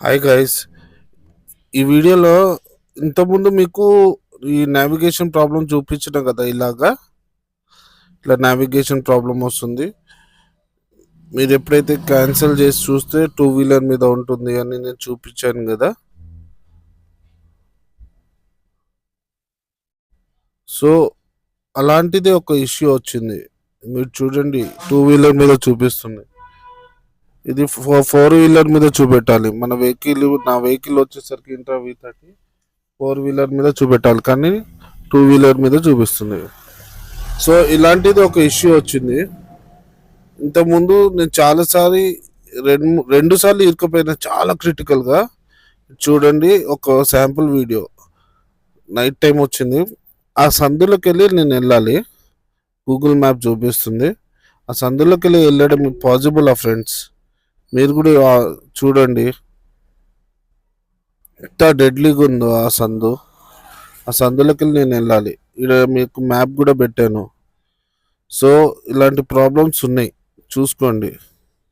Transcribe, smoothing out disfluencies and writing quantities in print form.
Hi guys, ఈ వీడియోలో ఇంతకుముందు మీకు ఈ నావిగేషన్ ప్రాబ్లం చూపించిన కదా. ఇట్లా నావిగేషన్ ప్రాబ్లం వస్తుంది. మీరు ఎప్పుడైతే క్యాన్సిల్ చేసి చూస్తే టూ వీలర్ మీద ఉంటుంది అని నేను చూపించాను కదా. సో అలాంటిదే ఒక ఇష్యూ వచ్చింది. మీరు చూడండి, టూ వీలర్ మీద చూపిస్తుంది. ఇది ఫోర్ వీలర్ మీద చూపెట్టాలి. నా వెహికల్ వచ్చేసరికి ఇంట్రా V30 ఫోర్ వీలర్ మీద చూపెట్టాలి, కానీ టూ వీలర్ మీద చూపిస్తుంది. సో ఇలాంటిది ఒక ఇష్యూ వచ్చింది. ఇంతకుముందు నేను రెండు సార్లు ఇరుక్కుపోయినా, చాలా క్రిటికల్గా. చూడండి, ఒక శాంపుల్ వీడియో. నైట్ టైం వచ్చింది. ఆ సందులోకి వెళ్ళి నేను వెళ్ళాలి. గూగుల్ మ్యాప్ చూపిస్తుంది. ఆ సందులోకి వెళ్ళడం పాసిబుల్ ఫ్రెండ్స్. మీరు కూడా చూడండి ఎంత డెడ్లీగా ఉందో ఆ సందులోకి నేను వెళ్ళాలి. ఇక్కడ మీకు మ్యాప్ కూడా పెట్టాను. సో ఇలాంటి ప్రాబ్లమ్స్ ఉన్నాయి, చూసుకోండి.